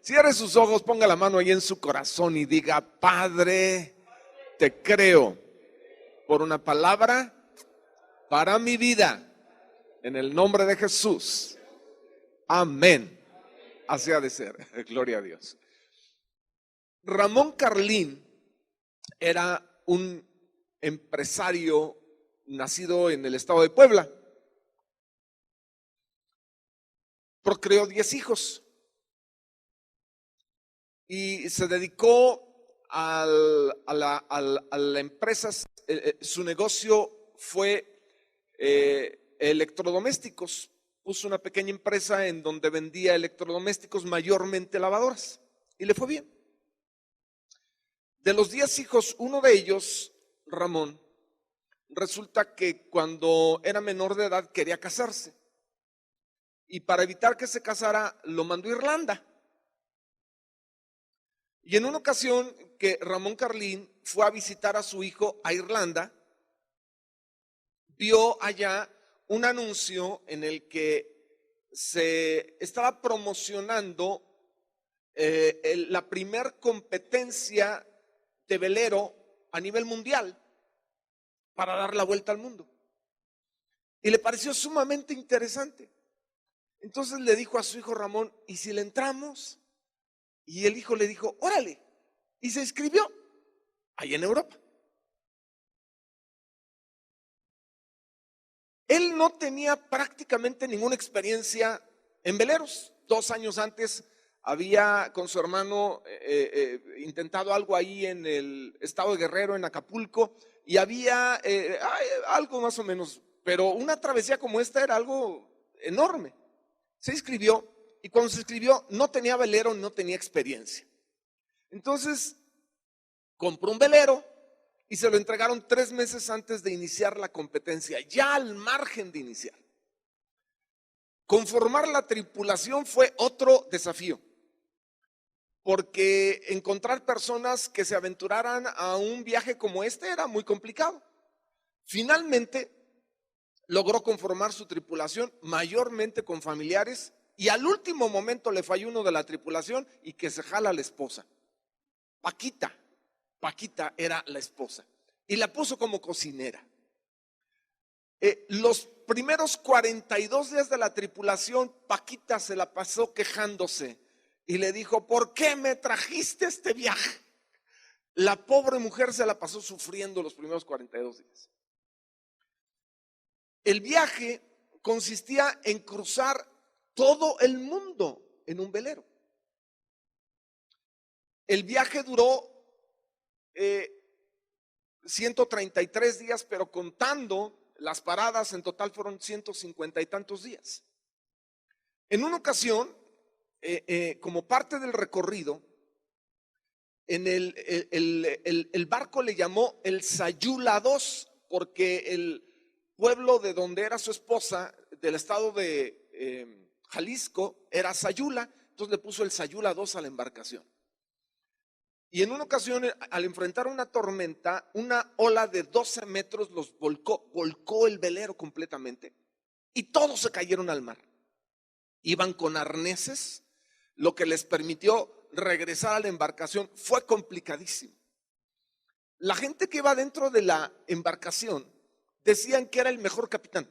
Cierre sus ojos, ponga la mano ahí en su corazón y diga: Padre, te creo por una palabra para mi vida, en el nombre de Jesús. Amén. Así ha de ser. Gloria a Dios. Ramón Carlín era un empresario nacido en el estado de Puebla. Procreó 10 hijos y se dedicó a la empresa. Su negocio fue electrodomésticos. Puso una pequeña empresa en donde vendía electrodomésticos, mayormente lavadoras, y le fue bien. De los 10 hijos, uno de ellos, Ramón, resulta que cuando era menor de edad quería casarse, y para evitar que se casara lo mandó a Irlanda. Y en una ocasión que Ramón Carlín fue a visitar a su hijo a Irlanda, vio allá un anuncio en el que se estaba promocionando la primer competencia de velero a nivel mundial para dar la vuelta al mundo. Y le pareció sumamente interesante. Entonces le dijo a su hijo Ramón: ¿y si le entramos? Y el hijo le dijo: órale. Y se inscribió ahí en Europa. Él no tenía prácticamente ninguna experiencia en veleros. 2 años antes había con su hermano intentado algo ahí en el estado de Guerrero, en Acapulco, y había algo más o menos, pero una travesía como esta era algo enorme. Se inscribió, y cuando se inscribió no tenía velero, no tenía experiencia. Entonces compró un velero y se lo entregaron 3 meses antes de iniciar la competencia, ya al margen de iniciar. Conformar la tripulación fue otro desafío, porque encontrar personas que se aventuraran a un viaje como este era muy complicado. Finalmente logró conformar su tripulación, mayormente con familiares, y al último momento le falló uno de la tripulación y que se jala a la esposa. Paquita era la esposa, y la puso como cocinera. Los primeros 42 días de la tripulación, Paquita se la pasó quejándose y le dijo: ¿por qué me trajiste este viaje? La pobre mujer se la pasó sufriendo los primeros 42 días. El viaje consistía en cruzar todo el mundo en un velero. El viaje duró 133 días, pero contando las paradas en total fueron 150 y tantos días. En una ocasión, como parte del recorrido, en el barco le llamó el Sayula II, porque el pueblo de donde era su esposa, del estado de Jalisco, era Sayula. Entonces le puso el Sayula II a la embarcación. Y en una ocasión, al enfrentar una tormenta, una ola de 12 metros los volcó el velero completamente, y todos se cayeron al mar. Iban con arneses, lo que les permitió regresar a la embarcación. Fue complicadísimo. La gente que iba dentro de la embarcación decían que era el mejor capitán.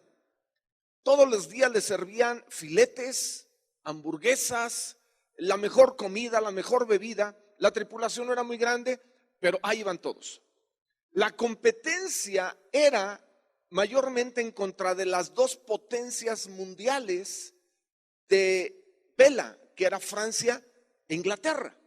Todos los días les servían filetes, hamburguesas, la mejor comida, la mejor bebida. La tripulación no era muy grande, pero ahí iban todos. La competencia era mayormente en contra de las 2 potencias mundiales de vela, que era Francia e Inglaterra.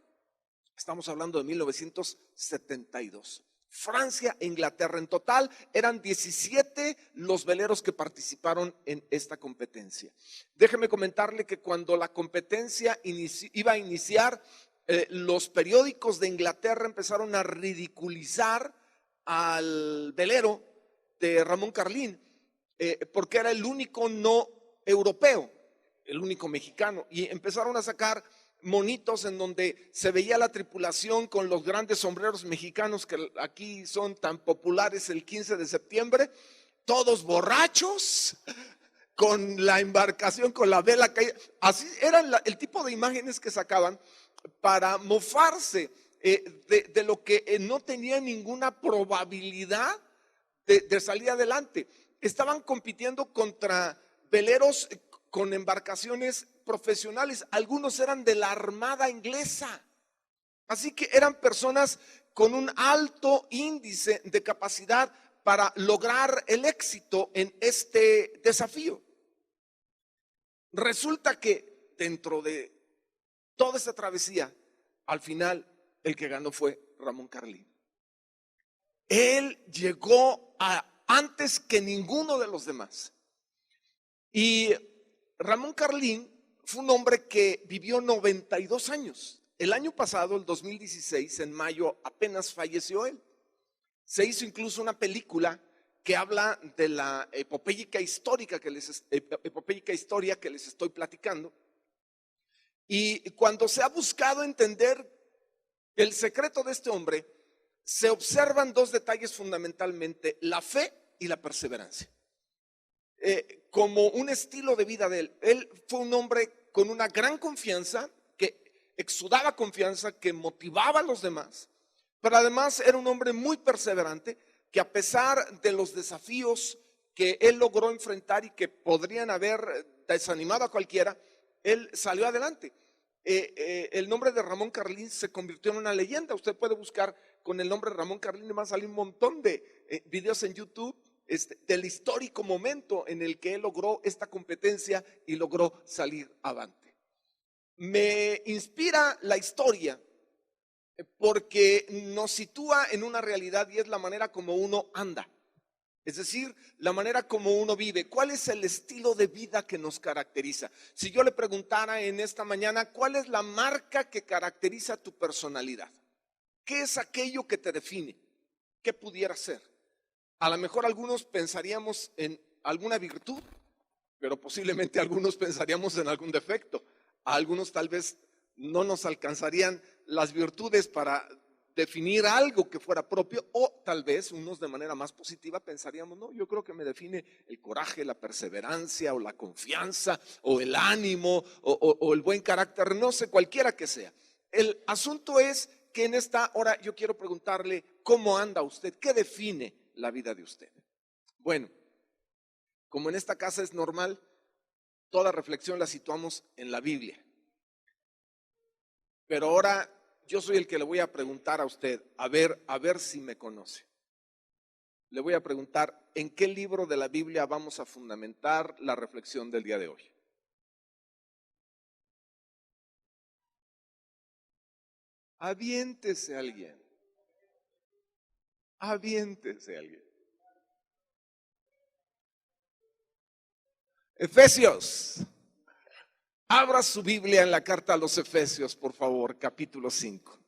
Estamos hablando de 1972. Francia e Inglaterra. En total eran 17 los veleros que participaron en esta competencia. Déjeme comentarle que cuando la competencia iba a iniciar, los periódicos de Inglaterra empezaron a ridiculizar al velero de Ramón Carlín, porque era el único no europeo, el único mexicano, y empezaron a sacar monitos en donde se veía la tripulación con los grandes sombreros mexicanos que aquí son tan populares el 15 de septiembre, todos borrachos, con la embarcación, con la vela caída. Así eran el tipo de imágenes que sacaban, para mofarse de lo que no tenía ninguna probabilidad de salir adelante. Estaban compitiendo contra veleros con embarcaciones profesionales. Algunos eran de la Armada inglesa. Así que eran personas con un alto índice de capacidad para lograr el éxito en este desafío. Resulta que dentro de toda esta travesía, al final el que ganó fue Ramón Carlín. Él llegó antes que ninguno de los demás. Y Ramón Carlín fue un hombre que vivió 92 años. El año pasado, el 2016, en mayo, apenas falleció él. Se hizo incluso una película que habla de la epopéyica historia que les estoy platicando. Y cuando se ha buscado entender el secreto de este hombre, se observan dos detalles fundamentalmente: la fe y la perseverancia. Como un estilo de vida de él. Él fue un hombre con una gran confianza, que exudaba confianza, que motivaba a los demás, pero además era un hombre muy perseverante, que a pesar de los desafíos que él logró enfrentar y que podrían haber desanimado a cualquiera, él salió adelante. El nombre de Ramón Carlín se convirtió en una leyenda. Usted puede buscar con el nombre de Ramón Carlín y va a salir un montón de videos en YouTube del histórico momento en el que él logró esta competencia y logró salir avante. Me inspira la historia porque nos sitúa en una realidad, y es la manera como uno anda. Es decir, la manera como uno vive. ¿Cuál es el estilo de vida que nos caracteriza? Si yo le preguntara en esta mañana, ¿cuál es la marca que caracteriza tu personalidad? ¿Qué es aquello que te define? ¿Qué pudiera ser? A lo mejor algunos pensaríamos en alguna virtud, pero posiblemente algunos pensaríamos en algún defecto. A algunos tal vez no nos alcanzarían las virtudes para definir algo que fuera propio, o tal vez unos de manera más positiva pensaríamos: no, yo creo que me define el coraje, la perseverancia, o la confianza, o el ánimo, o el buen carácter, no sé, cualquiera que sea. El asunto es que en esta hora yo quiero preguntarle: ¿cómo anda usted? ¿Qué define la vida de usted? Bueno, como en esta casa es normal, toda reflexión la situamos en la Biblia. Pero ahora yo soy el que le voy a preguntar a usted, a ver si me conoce. Le voy a preguntar: ¿en qué libro de la Biblia vamos a fundamentar la reflexión del día de hoy? Aviéntese alguien. Aviéntese alguien. Efesios. Abra su Biblia en la carta a los Efesios, por favor, capítulo 5.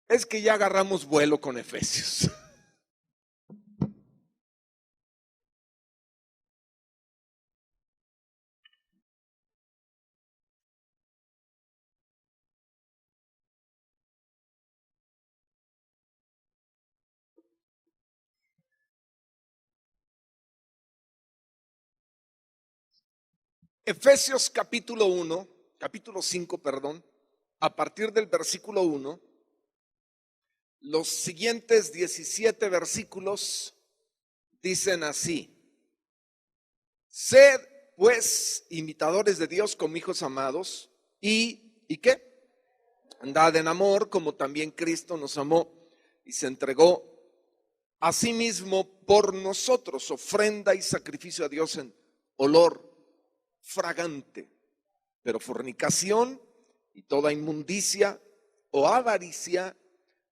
Es que ya agarramos vuelo con Efesios. Efesios capítulo 5, perdón, a partir del versículo 1, los siguientes 17 versículos dicen así: sed pues imitadores de Dios como hijos amados, ¿y qué? Andad en amor como también Cristo nos amó y se entregó a sí mismo por nosotros, ofrenda y sacrificio a Dios en olor fragante. Pero fornicación y toda inmundicia o avaricia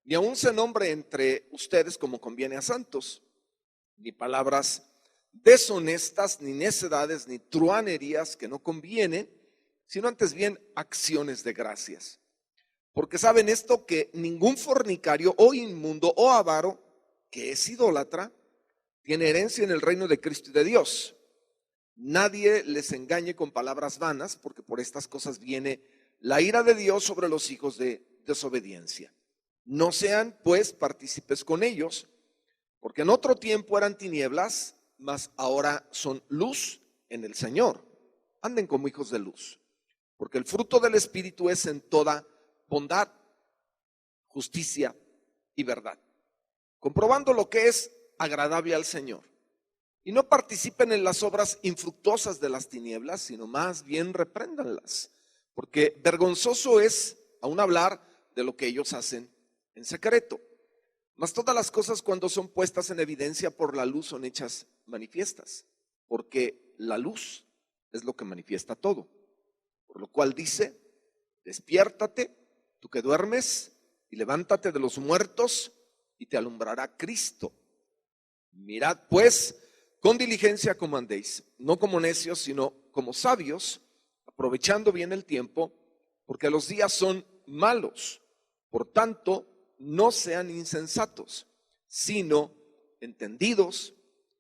ni aun se nombre entre ustedes como conviene a santos, ni palabras deshonestas, ni necedades, ni truanerías que no convienen, sino antes bien acciones de gracias. Porque saben esto, que ningún fornicario o inmundo o avaro, que es idólatra, tiene herencia en el reino de Cristo y de Dios. Nadie les engañe con palabras vanas, porque por estas cosas viene la ira de Dios sobre los hijos de desobediencia. No sean pues partícipes con ellos, porque en otro tiempo eran tinieblas, mas ahora son luz en el Señor. Anden como hijos de luz. porque el fruto del Espíritu es en toda bondad, justicia y verdad, comprobando lo que es agradable al Señor. Y no participen en las obras infructuosas de las tinieblas, sino más bien repréndanlas, porque vergonzoso es aún hablar de lo que ellos hacen en secreto. Mas todas las cosas, cuando son puestas en evidencia por la luz, son hechas manifiestas, porque la luz es lo que manifiesta todo. Por lo cual dice: despiértate, tú que duermes, y levántate de los muertos, y te alumbrará Cristo. Mirad pues con diligencia cómo andéis, no como necios, sino como sabios, aprovechando bien el tiempo, porque los días son malos. Por tanto, no sean insensatos, sino entendidos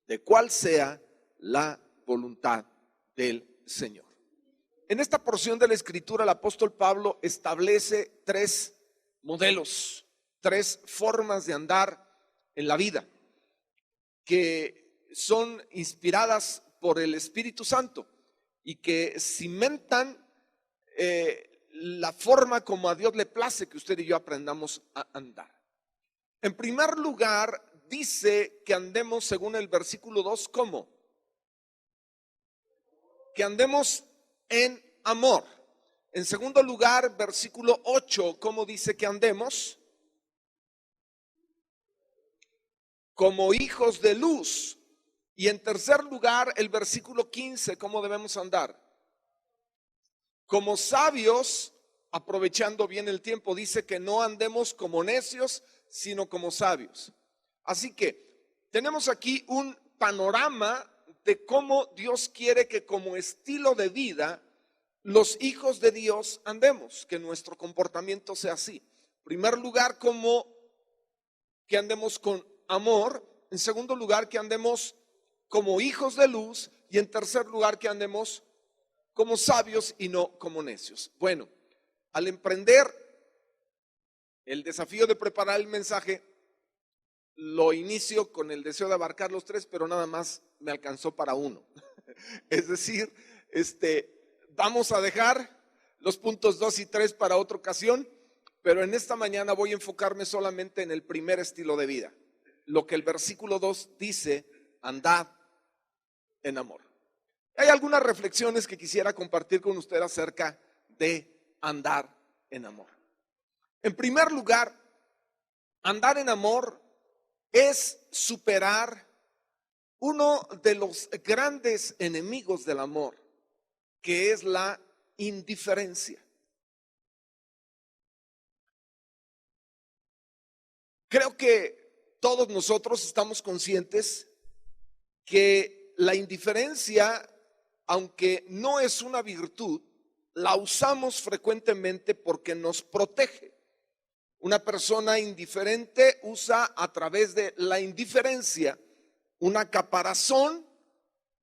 de cuál sea la voluntad del Señor. En esta porción de la Escritura, el apóstol Pablo establece tres modelos, tres formas de andar en la vida que son inspiradas por el Espíritu Santo y que cimentan la forma como a Dios le place que usted y yo aprendamos a andar. En primer lugar, dice que andemos, según el versículo 2, ¿cómo? Que andemos en amor. En segundo lugar, versículo 8, ¿cómo dice que andemos? Como hijos de luz. Y en tercer lugar, el versículo 15, ¿cómo debemos andar? Como sabios, aprovechando bien el tiempo. Dice que no andemos como necios, sino como sabios. Así que tenemos aquí un panorama de cómo Dios quiere que, como estilo de vida, los hijos de Dios andemos, que nuestro comportamiento sea así. En primer lugar, como que andemos con amor. En segundo lugar, que andemos como hijos de luz. Y en tercer lugar, que andemos como sabios y no como necios. Bueno, al emprender el desafío de preparar el mensaje, lo inicio con el deseo de abarcar los tres, pero nada más me alcanzó para uno. Es decir, vamos a dejar los puntos 2 y 3 para otra ocasión, pero en esta mañana voy a enfocarme solamente en el primer estilo de vida, lo que el versículo 2 dice: andad en amor. Hay algunas reflexiones que quisiera compartir con usted acerca de andar en amor. En primer lugar, andar en amor es superar uno de los grandes enemigos del amor, que es la indiferencia. Creo que todos nosotros estamos conscientes que la indiferencia, aunque no es una virtud, la usamos frecuentemente porque nos protege. Una persona indiferente usa a través de la indiferencia una caparazón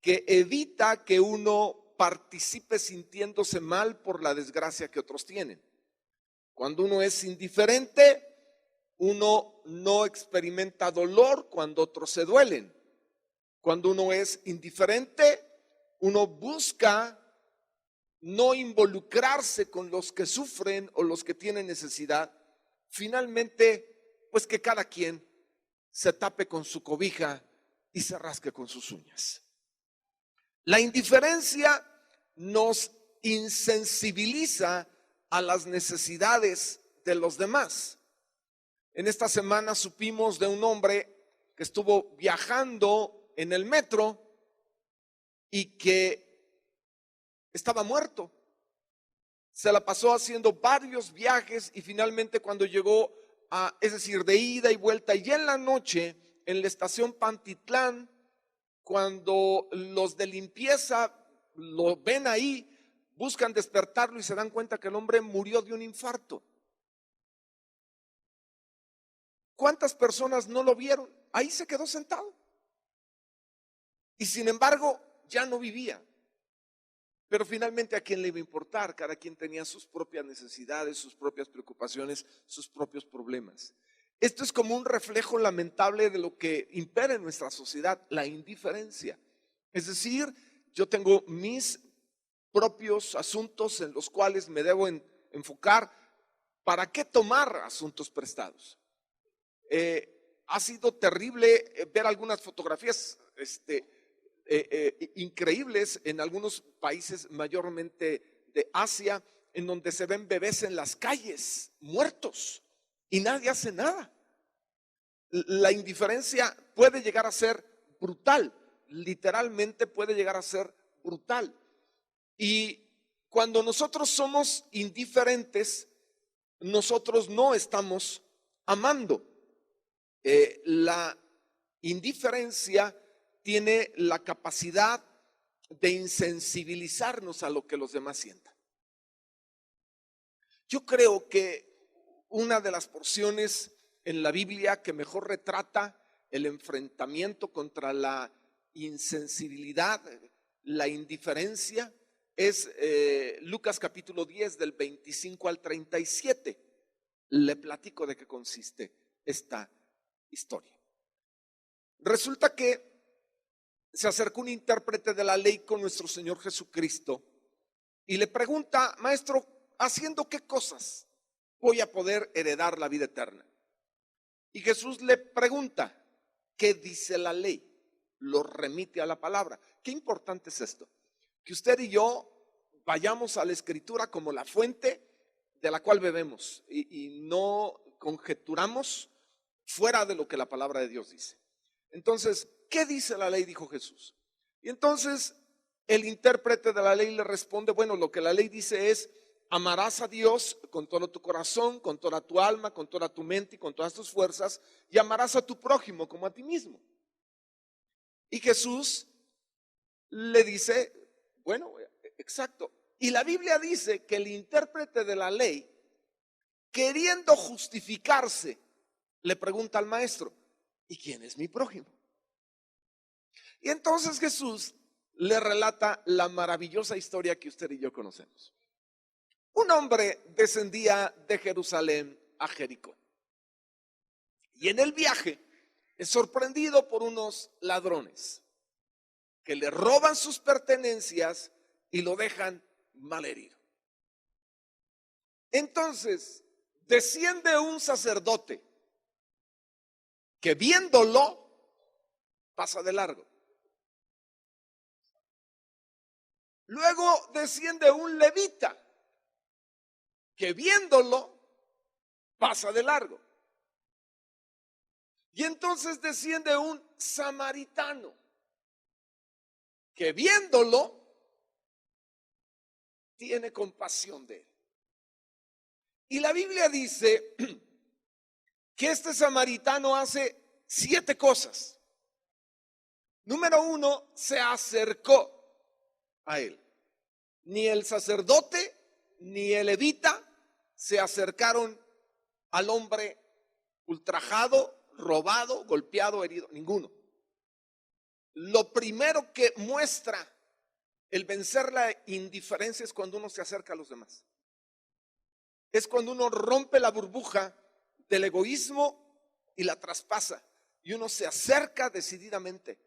que evita que uno participe sintiéndose mal por la desgracia que otros tienen. Cuando uno es indiferente, uno no experimenta dolor cuando otros se duelen. Cuando uno es indiferente, uno busca no involucrarse con los que sufren o los que tienen necesidad. Finalmente, pues que cada quien se tape con su cobija y se rasque con sus uñas. La indiferencia nos insensibiliza a las necesidades de los demás. En esta semana supimos de un hombre que estuvo viajando en el metro y que estaba muerto. Se la pasó haciendo varios viajes y finalmente, cuando llegó es decir, de ida y vuelta, y en la noche en la estación Pantitlán, cuando los de limpieza lo ven ahí, buscan despertarlo y se dan cuenta que el hombre murió de un infarto. ¿Cuántas personas no lo vieron? Ahí se quedó sentado. Y sin embargo, ya no vivía. Pero finalmente, ¿a quién le iba a importar? Cada quien tenía sus propias necesidades, sus propias preocupaciones, sus propios problemas. Esto es como un reflejo lamentable de lo que impera en nuestra sociedad, la indiferencia. Es decir, yo tengo mis propios asuntos en los cuales me debo enfocar. ¿Para qué tomar asuntos prestados? Ha sido terrible ver algunas fotografías increíbles en algunos países, mayormente de Asia, en donde se ven bebés en las calles, muertos, y nadie hace nada. La indiferencia puede llegar a ser brutal, literalmente puede llegar a ser brutal. Y cuando nosotros somos indiferentes, nosotros no estamos amando. La indiferencia tiene la capacidad de insensibilizarnos a lo que los demás sientan. Yo creo que una de las porciones en la Biblia que mejor retrata el enfrentamiento contra la insensibilidad, la indiferencia, es Lucas capítulo 10 del 25 al 37. Le platico de qué consiste esta historia. Resulta que se acercó un intérprete de la ley con nuestro Señor Jesucristo y le pregunta: maestro, ¿haciendo qué cosas voy a poder heredar la vida eterna? Y Jesús le pregunta: ¿qué dice la ley? Lo remite a la palabra. Qué importante es esto, que usted y yo vayamos a la Escritura como la fuente de la cual bebemos y no conjeturamos fuera de lo que la palabra de Dios dice. Entonces, ¿qué dice la ley?, dijo Jesús. Y entonces el intérprete de la ley le responde: bueno, lo que la ley dice es: amarás a Dios con todo tu corazón, con toda tu alma, con toda tu mente y con todas tus fuerzas, y amarás a tu prójimo como a ti mismo. Y Jesús le dice: bueno, exacto. Y la Biblia dice que el intérprete de la ley, queriendo justificarse, le pregunta al maestro: ¿y quién es mi prójimo? Y entonces Jesús le relata la maravillosa historia que usted y yo conocemos. Un hombre descendía de Jerusalén a Jericó, y en el viaje es sorprendido por unos ladrones que le roban sus pertenencias y lo dejan malherido. Entonces desciende un sacerdote que, viéndolo, pasa de largo. Luego desciende un levita que, viéndolo, pasa de largo. Y entonces desciende un samaritano que, viéndolo, tiene compasión de él. Y la Biblia dice que este samaritano hace 7 cosas. Número 1, se acercó a él. Ni el sacerdote ni el levita se acercaron al hombre ultrajado, robado, golpeado, herido, ninguno. Lo primero que muestra el vencer la indiferencia es cuando uno se acerca a los demás. Es cuando uno rompe la burbuja del egoísmo y la traspasa, y uno se acerca decididamente.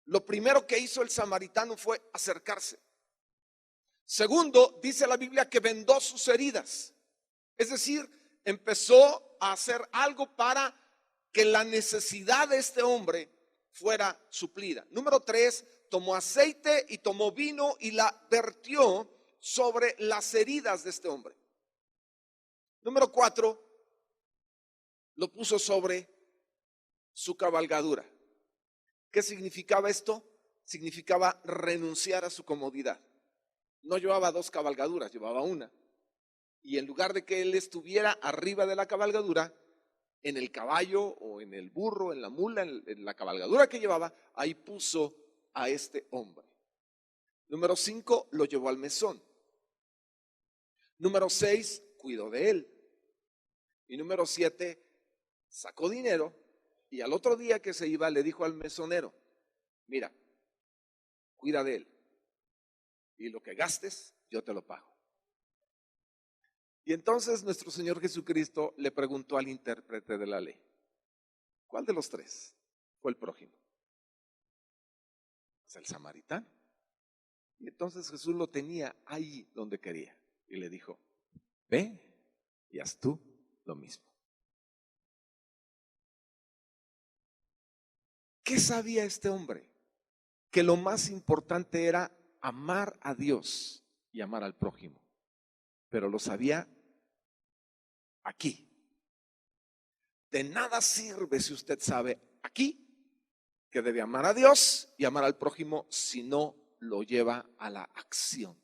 Lo primero que hizo el samaritano fue acercarse. Segundo, dice la Biblia que vendó sus heridas. Es decir, empezó a hacer algo para que la necesidad de este hombre fuera suplida. Número 3, tomó aceite y tomó vino y la vertió sobre las heridas de este hombre. Número 4, lo puso sobre su cabalgadura. ¿Qué significaba esto? Significaba renunciar a su comodidad. No llevaba 2 cabalgaduras, llevaba una. Y en lugar de que él estuviera arriba de la cabalgadura, en el caballo o en el burro, en la mula, en la cabalgadura que llevaba, ahí puso a este hombre. Número 5, lo llevó al mesón. Número 6, cuidó de él. Y número 7, sacó dinero y al otro día que se iba le dijo al mesonero: mira, cuida de él y lo que gastes yo te lo pago. Y entonces nuestro Señor Jesucristo le preguntó al intérprete de la ley: ¿cuál de los 3 fue el prójimo? Es el samaritano. Y entonces Jesús lo tenía ahí donde quería. Y le dijo, ve y haz tú lo mismo. ¿Qué sabía este hombre? Que lo más importante era amar a Dios y amar al prójimo. Pero lo sabía aquí. De nada sirve si usted sabe aquí que debe amar a Dios y amar al prójimo si no lo lleva a la acción.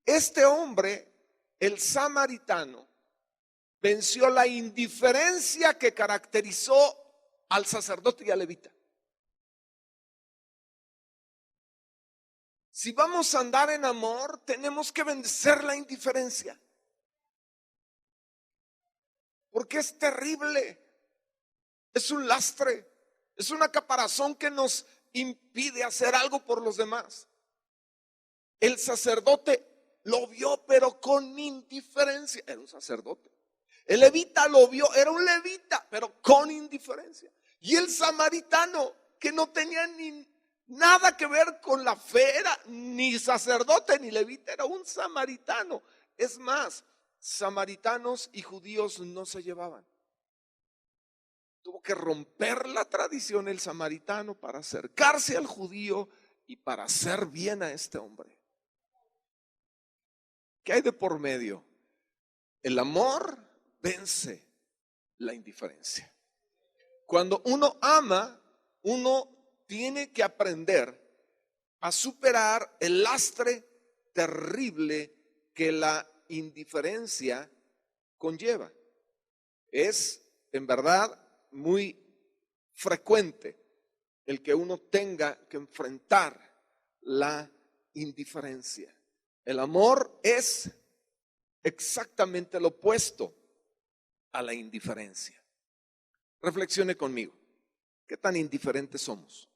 Este hombre, el samaritano, venció la indiferencia que caracterizó al sacerdote y al levita. Si vamos a andar en amor, tenemos que vencer la indiferencia. Porque es terrible, es un lastre, es una caparazón que nos impide hacer algo por los demás. El sacerdote lo vio, pero con indiferencia. Era un sacerdote. El levita lo vio, era un levita, pero con indiferencia. Y el samaritano, que no tenía ni nada que ver con la fe, era ni sacerdote ni levita, era un samaritano. Es más, samaritanos y judíos no se llevaban. Tuvo que romper la tradición el samaritano para acercarse al judío y para hacer bien a este hombre. ¿Qué hay de por medio? El amor vence la indiferencia. Cuando uno ama, uno tiene que aprender a superar el lastre terrible que la indiferencia conlleva. Es en verdad muy frecuente el que uno tenga que enfrentar la indiferencia. El amor es exactamente lo opuesto a la indiferencia. Reflexione conmigo. ¿Qué tan indiferentes somos?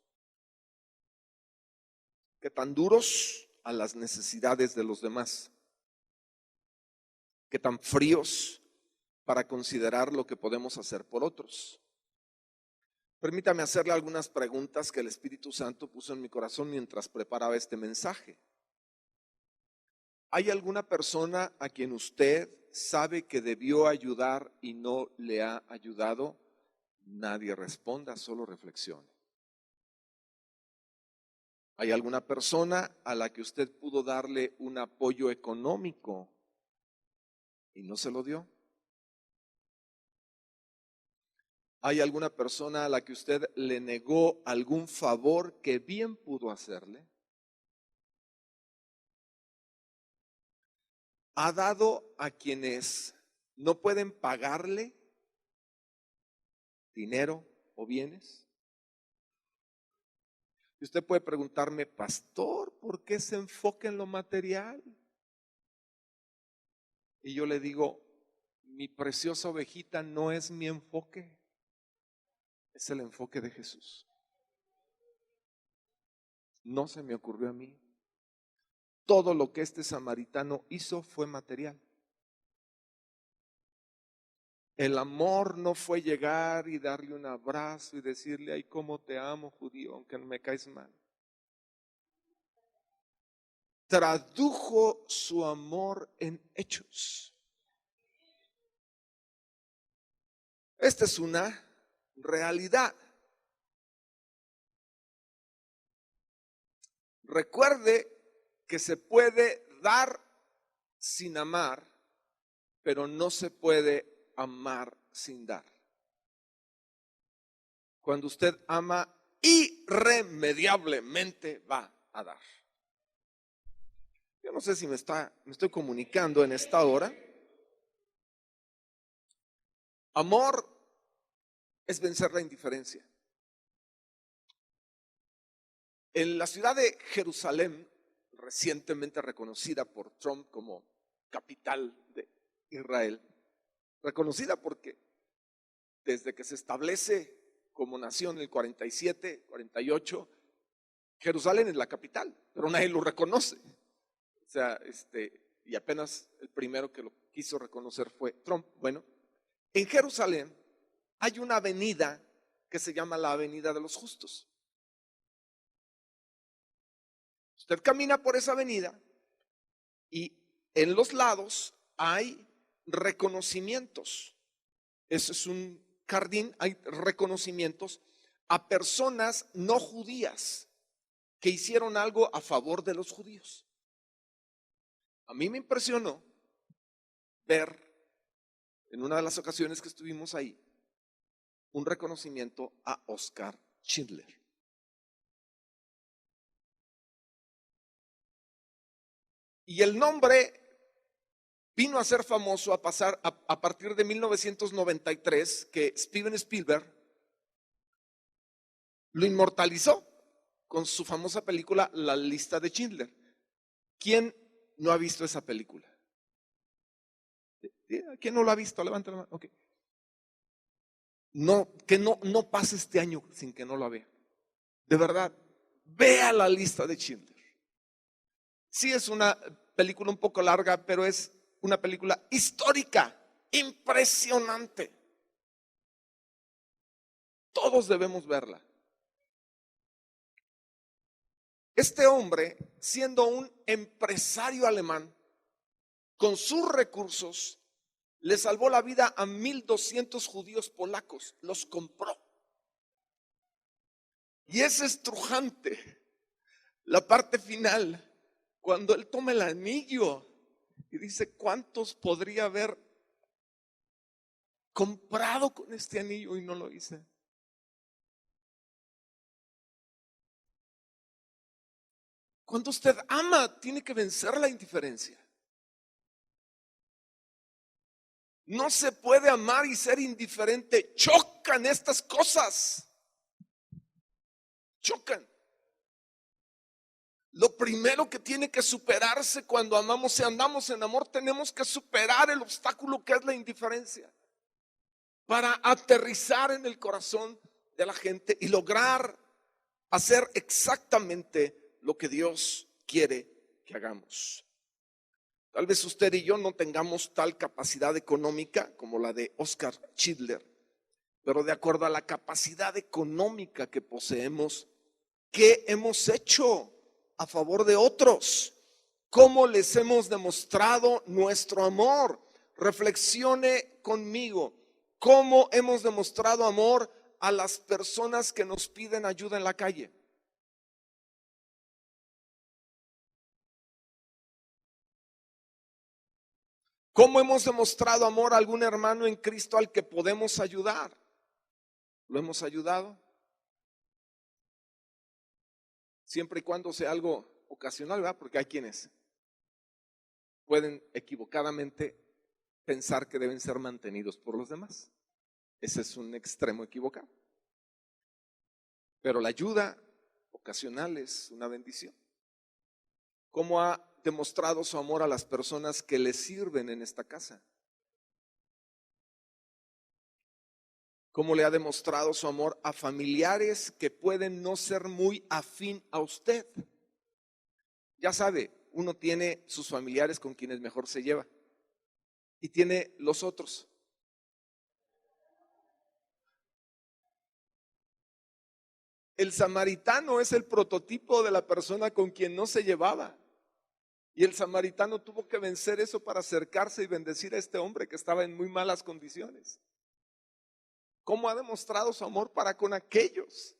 ¿Qué tan duros a las necesidades de los demás? ¿Qué tan fríos para considerar lo que podemos hacer por otros? Permítame hacerle algunas preguntas que el Espíritu Santo puso en mi corazón mientras preparaba este mensaje. ¿Hay alguna persona a quien usted sabe que debió ayudar y no le ha ayudado? Nadie responda, solo reflexione. ¿Hay alguna persona a la que usted pudo darle un apoyo económico y no se lo dio? ¿Hay alguna persona a la que usted le negó algún favor que bien pudo hacerle? ¿Ha dado a quienes no pueden pagarle dinero o bienes? Y usted puede preguntarme, pastor, ¿por qué se enfoca en lo material? Y yo le digo, mi preciosa ovejita, no es mi enfoque, es el enfoque de Jesús. No se me ocurrió a mí. Todo lo que este samaritano hizo fue material. El amor no fue llegar y darle un abrazo y decirle, ay, cómo te amo, judío, aunque me caes mal. Tradujo su amor en hechos. Esta es una realidad. Recuerde que se puede dar sin amar, pero no se puede amar sin dar. Cuando usted ama, irremediablemente va a dar. Yo no sé si me estoy comunicando en esta hora. Amor es vencer la indiferencia. En la ciudad de Jerusalén, recientemente reconocida por Trump como capital de Israel, reconocida porque desde que se establece como nación en el 47, 48, Jerusalén es la capital, pero nadie lo reconoce. O sea, y apenas el primero que lo quiso reconocer fue Trump. Bueno, en Jerusalén hay una avenida que se llama la Avenida de los Justos. Usted camina por esa avenida y en los lados hay reconocimientos. Eso es un jardín, hay reconocimientos a personas no judías que hicieron algo a favor de los judíos. A mí me impresionó ver en una de las ocasiones que estuvimos ahí un reconocimiento a Oscar Schindler. Y el nombre vino a ser famoso a partir de 1993, que Steven Spielberg lo inmortalizó con su famosa película La lista de Schindler. ¿Quién no ha visto esa película? ¿Quién no lo ha visto? Levanta la mano. Okay. Que no pase este año sin que no lo vea. De verdad, vea La lista de Schindler. Sí, es una película un poco larga, pero es una película histórica, impresionante. Todos debemos verla. Este hombre, siendo un empresario alemán, con sus recursos, le salvó la vida a 1,200 judíos polacos. Los compró. Y es estrujante la parte final, cuando él toma el anillo y dice: ¿cuántos podría haber comprado con este anillo y no lo hice? Cuando usted ama, tiene que vencer la indiferencia. No se puede amar y ser indiferente. Chocan estas cosas. Chocan. Lo primero que tiene que superarse cuando amamos, si andamos en amor, tenemos que superar el obstáculo que es la indiferencia, para aterrizar en el corazón de la gente y lograr hacer exactamente lo que Dios quiere que hagamos. Tal vez usted y yo no tengamos tal capacidad económica como la de Oscar Schindler, pero de acuerdo a la capacidad económica que poseemos, ¿qué hemos hecho a favor de otros? ¿Cómo les hemos demostrado nuestro amor? Reflexione conmigo. ¿Cómo hemos demostrado amor a las personas que nos piden ayuda en la calle? ¿Cómo hemos demostrado amor a algún hermano en Cristo al que podemos ayudar? ¿Lo hemos ayudado? Siempre y cuando sea algo ocasional, ¿verdad? Porque hay quienes pueden equivocadamente pensar que deben ser mantenidos por los demás. Ese es un extremo equivocado. Pero la ayuda ocasional es una bendición. ¿Cómo ha demostrado su amor a las personas que le sirven en esta casa? ¿Cómo le ha demostrado su amor a familiares que pueden no ser muy afín a usted? Ya sabe, uno tiene sus familiares con quienes mejor se lleva y tiene los otros. El samaritano es el prototipo de la persona con quien no se llevaba. Y el samaritano tuvo que vencer eso para acercarse y bendecir a este hombre que estaba en muy malas condiciones. ¿Cómo ha demostrado su amor para con aquellos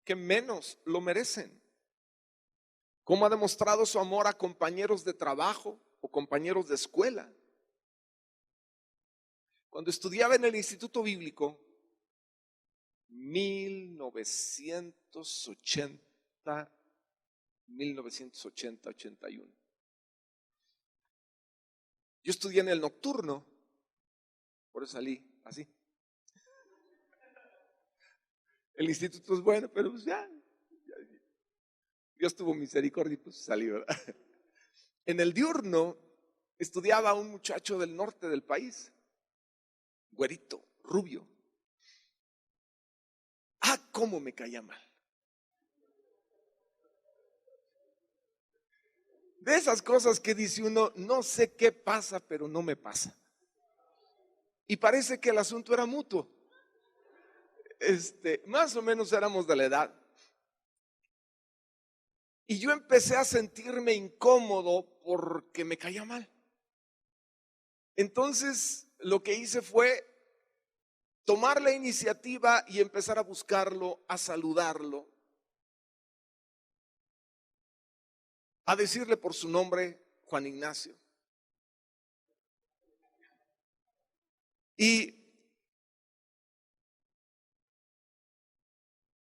que menos lo merecen? ¿Cómo ha demostrado su amor a compañeros de trabajo o compañeros de escuela? Cuando estudiaba en el Instituto Bíblico, 1980, 81. Yo estudié en el nocturno, por eso salí así. El instituto es bueno, pero pues ya Dios tuvo misericordia y pues salí, ¿verdad? En el diurno estudiaba un muchacho del norte del país, güerito, rubio. Cómo me caía mal. De esas cosas que dice uno, no sé qué pasa, pero no me pasa. Y parece que el asunto era mutuo. Más o menos éramos de la edad. Y yo empecé a sentirme incómodo porque me caía mal. Entonces, lo que hice fue tomar la iniciativa y empezar a buscarlo, a saludarlo, a decirle por su nombre, Juan Ignacio. Y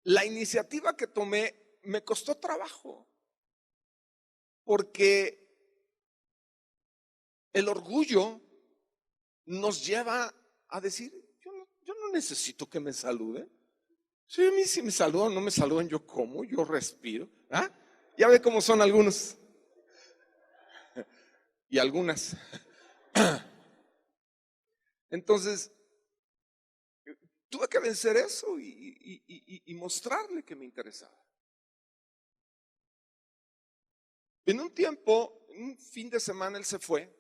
la iniciativa que tomé me costó trabajo, porque el orgullo nos lleva a decir, yo no necesito que me saluden. Si a mí si me saludan, no me saludan, yo como, yo respiro. ¿Ah? Ya ve cómo son algunos y algunas. Entonces, tuve que vencer eso y mostrarle que me interesaba. En un tiempo, un fin de semana, él se fue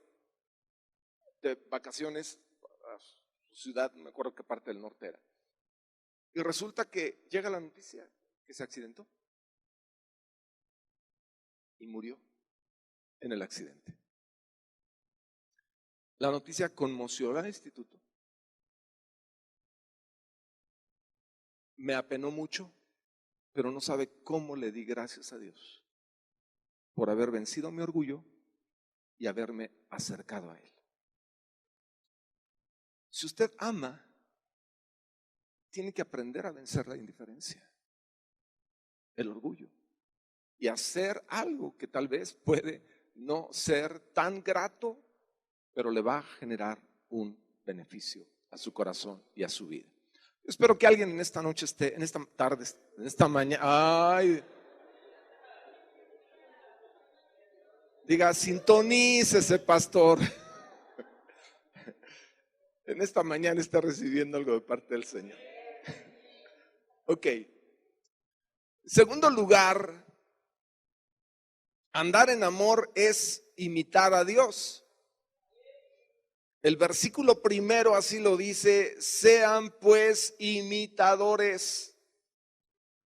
de vacaciones a su ciudad, no me acuerdo qué parte del norte era. Y resulta que llega la noticia que se accidentó y murió en el accidente. La noticia conmocionó al instituto. Me apenó mucho, pero no sabe cómo le di gracias a Dios por haber vencido mi orgullo y haberme acercado a Él. Si usted ama, tiene que aprender a vencer la indiferencia, el orgullo, y hacer algo que tal vez puede no ser tan grato, pero le va a generar un beneficio a su corazón y a su vida. Espero que alguien en esta noche esté, en esta tarde, en esta mañana, diga, sintonícese, pastor. En esta mañana está recibiendo algo de parte del Señor. Ok. Segundo lugar, andar en amor es imitar a Dios. El versículo primero así lo dice: sean pues imitadores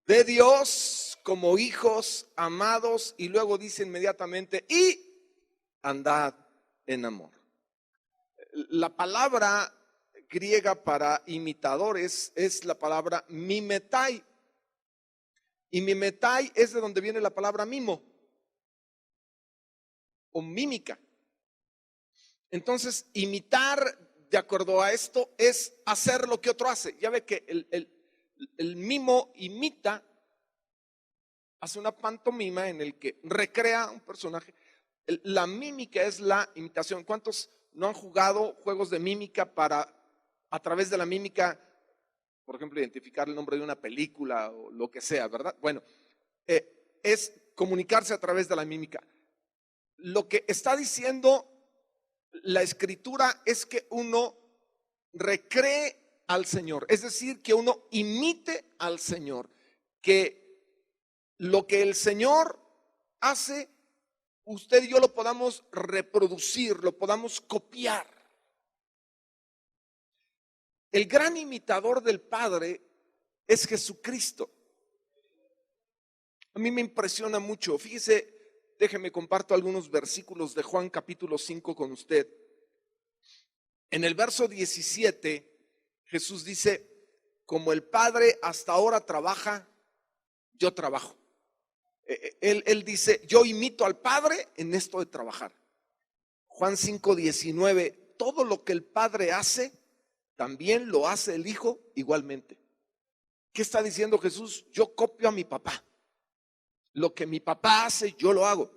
de Dios como hijos amados, y luego dice inmediatamente, y andad en amor. La palabra griega para imitadores es la palabra mimetai, y mimetai es de donde viene la palabra mimo o mímica. Entonces, imitar, de acuerdo a esto, es hacer lo que otro hace. Ya ve que el mimo imita, hace una pantomima en el que recrea un personaje. La mímica es la imitación. ¿Cuántos no han jugado juegos de mímica para, a través de la mímica, por ejemplo, identificar el nombre de una película o lo que sea, verdad? Bueno, es comunicarse a través de la mímica. Lo que está diciendo la escritura es que uno recree al Señor, es decir, que uno imite al Señor, que lo que el Señor hace, usted y yo lo podamos reproducir, lo podamos copiar. El gran imitador del Padre es Jesucristo. A mí me impresiona mucho, fíjese. Déjeme comparto algunos versículos de Juan capítulo 5 con usted. En el verso 17, Jesús dice, como el Padre hasta ahora trabaja, yo trabajo. Él dice, yo imito al Padre en esto de trabajar. Juan 5, 19, todo lo que el Padre hace, también lo hace el Hijo igualmente. ¿Qué está diciendo Jesús? Yo copio a mi papá. Lo que mi papá hace, yo lo hago.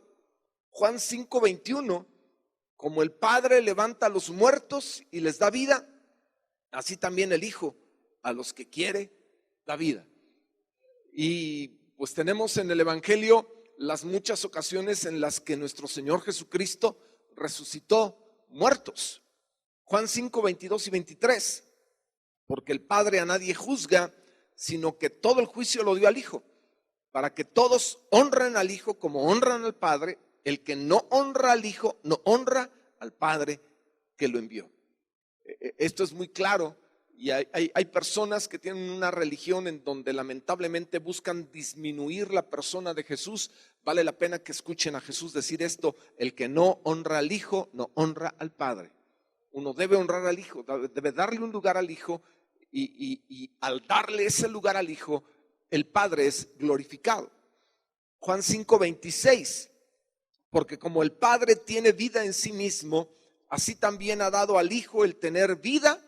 Juan 5, 21, como el Padre levanta a los muertos y les da vida, así también el Hijo a los que quiere da vida. Y pues tenemos en el Evangelio las muchas ocasiones en las que nuestro Señor Jesucristo resucitó muertos. Juan 5, 22 y 23, porque el Padre a nadie juzga, sino que todo el juicio lo dio al Hijo, para que todos honren al Hijo como honran al Padre. El que no honra al Hijo, no honra al Padre que lo envió. Esto es muy claro. Y hay personas que tienen una religión en donde lamentablemente buscan disminuir la persona de Jesús. Vale la pena que escuchen a Jesús decir esto: el que no honra al Hijo, no honra al Padre. Uno debe honrar al Hijo, debe darle un lugar al Hijo, y al darle ese lugar al Hijo, el Padre es glorificado. Juan 5:26, porque como el Padre tiene vida en sí mismo, así también ha dado al Hijo el tener vida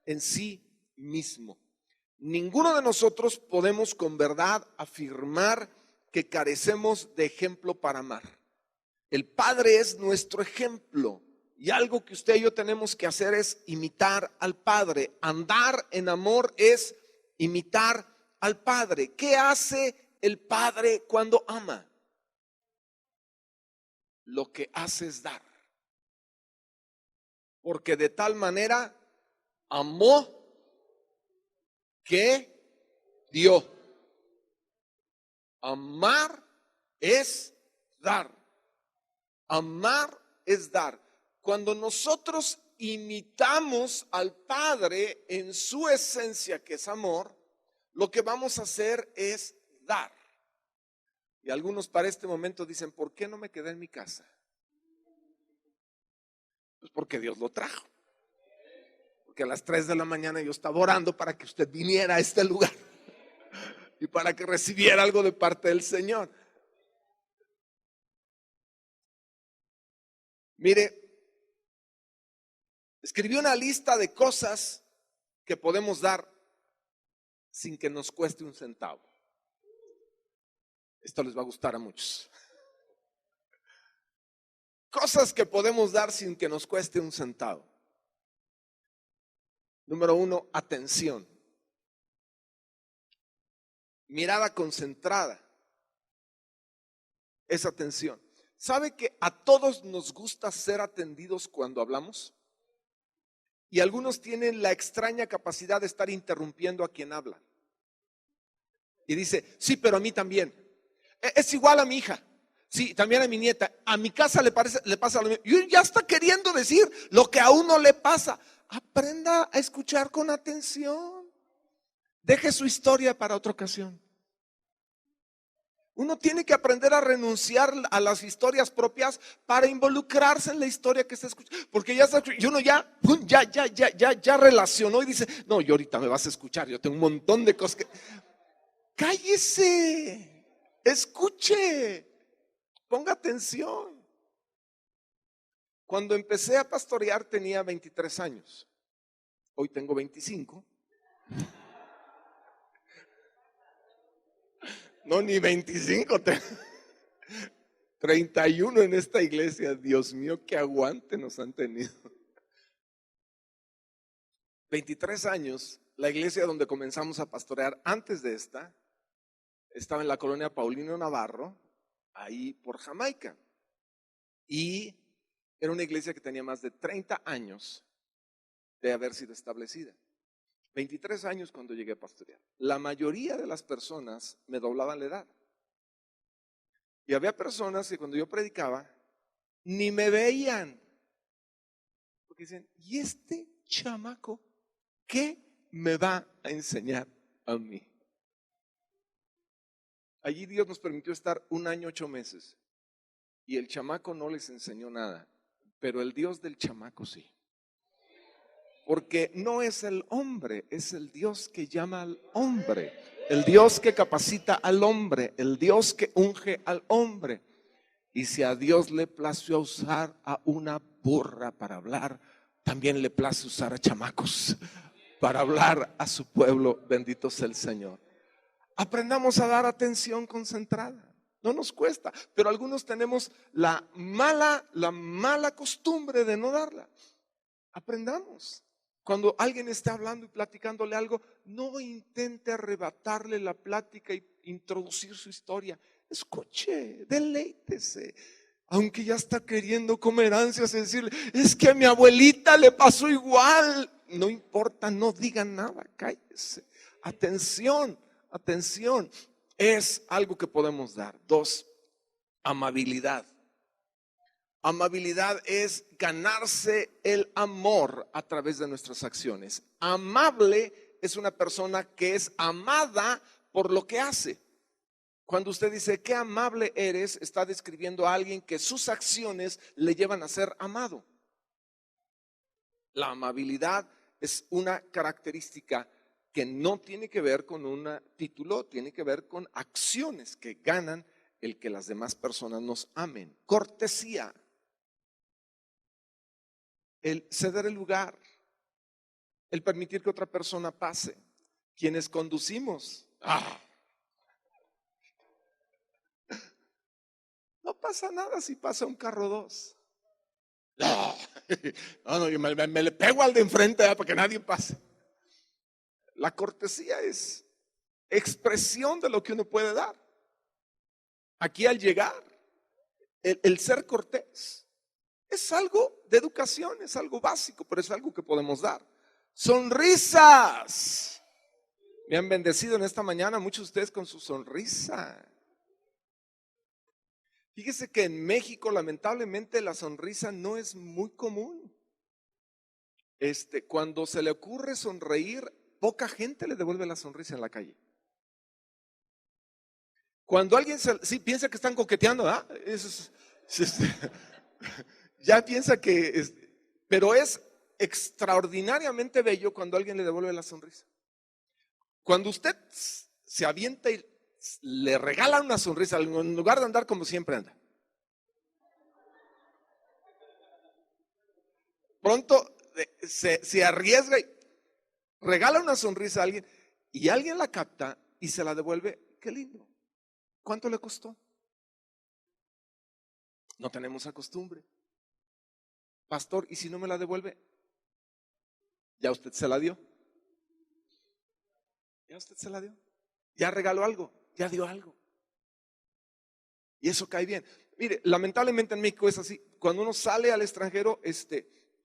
en sí mismo. Ninguno de nosotros podemos con verdad afirmar que carecemos de ejemplo para amar. El Padre es nuestro ejemplo, y algo que usted y yo tenemos que hacer es imitar al Padre. Andar en amor es imitar al Padre. ¿Qué hace el Padre cuando ama? Lo que hace es dar. Porque de tal manera amó que dio. Amar es dar. Amar es dar. Cuando nosotros imitamos al Padre en su esencia, que es amor, lo que vamos a hacer es dar. Y algunos para este momento dicen: ¿por qué no me quedé en mi casa? Pues porque Dios lo trajo. Porque a las 3 de la mañana yo estaba orando para que usted viniera a este lugar y para que recibiera algo de parte del Señor. Mire, escribí una lista de cosas que podemos dar sin que nos cueste un centavo. Esto les va a gustar a muchos. Cosas que podemos dar sin que nos cueste un centavo. Número 1, atención. Mirada concentrada. Es atención. ¿Sabe que a todos nos gusta ser atendidos cuando hablamos? Y algunos tienen la extraña capacidad de estar interrumpiendo a quien habla. Y dice: sí, pero a mí también. Es igual a mi hija. Sí, también a mi nieta. A mi casa le pasa lo mismo. Y ya está queriendo decir lo que a uno le pasa. Aprenda a escuchar con atención. Deje su historia para otra ocasión. Uno tiene que aprender a renunciar a las historias propias para involucrarse en la historia que está escuchando. Porque ya está, y uno ya relacionó y dice: no, yo ahorita me vas a escuchar, yo tengo un montón de cosas que... Cállese, escuche, ponga atención. Cuando empecé a pastorear tenía 23 años. Hoy tengo 25. No, ni 25. 31 en esta iglesia. Dios mío, qué aguante nos han tenido. 23 años. La iglesia donde comenzamos a pastorear antes de esta estaba en la colonia Paulino Navarro, ahí por Jamaica. Y era una iglesia que tenía más de 30 años de haber sido establecida. 23 años cuando llegué a pastorear. La mayoría de las personas me doblaban la edad. Y había personas que cuando yo predicaba ni me veían. Porque dicen: ¿y este chamaco qué me va a enseñar a mí? Allí Dios nos permitió estar 1 año 8 meses. Y el chamaco no les enseñó nada. Pero el Dios del chamaco sí. Porque no es el hombre, es el Dios que llama al hombre, el Dios que capacita al hombre, el Dios que unge al hombre. Y si a Dios le plació usar a una burra para hablar, también le place usar a chamacos para hablar a su pueblo. Bendito sea el Señor. Aprendamos a dar atención concentrada. No nos cuesta, pero algunos tenemos la mala costumbre de no darla. Aprendamos. Cuando alguien está hablando y platicándole algo, no intente arrebatarle la plática y introducir su historia. Escuche, deleítese. Aunque ya está queriendo comer ansias, y decirle: es que a mi abuelita le pasó igual. No importa, no diga nada, cállese. Atención, atención. Es algo que podemos dar. 2, amabilidad. Amabilidad es ganarse el amor a través de nuestras acciones. Amable es una persona que es amada por lo que hace. Cuando usted dice qué amable eres, está describiendo a alguien que sus acciones le llevan a ser amado. La amabilidad es una característica que no tiene que ver con un título, tiene que ver con acciones que ganan el que las demás personas nos amen. Cortesía, el ceder el lugar, el permitir que otra persona pase. Quienes conducimos, no pasa nada si pasa un carro dos. No, yo me le pego al de enfrente para que nadie pase. La cortesía es expresión de lo que uno puede dar. Aquí al llegar, el ser cortés es algo de educación, es algo básico, pero es algo que podemos dar. Sonrisas. Me han bendecido en esta mañana muchos de ustedes con su sonrisa. Fíjese que en México lamentablemente la sonrisa no es muy común. Cuando se le ocurre sonreír, poca gente le devuelve la sonrisa en la calle. Cuando alguien sí piensa que están coqueteando, ya piensa que pero es extraordinariamente bello cuando alguien le devuelve la sonrisa. Cuando usted se avienta y le regala una sonrisa en lugar de andar como siempre anda. Pronto se arriesga y regala una sonrisa a alguien y alguien la capta y se la devuelve. Qué lindo. ¿Cuánto le costó? No tenemos esa costumbre. Pastor, ¿y si no me la devuelve? ¿Ya usted se la dio? ¿Ya usted se la dio? ¿Ya regaló algo? ¿Ya dio algo? Y eso cae bien. Mire, lamentablemente en México es así. Cuando uno sale al extranjero,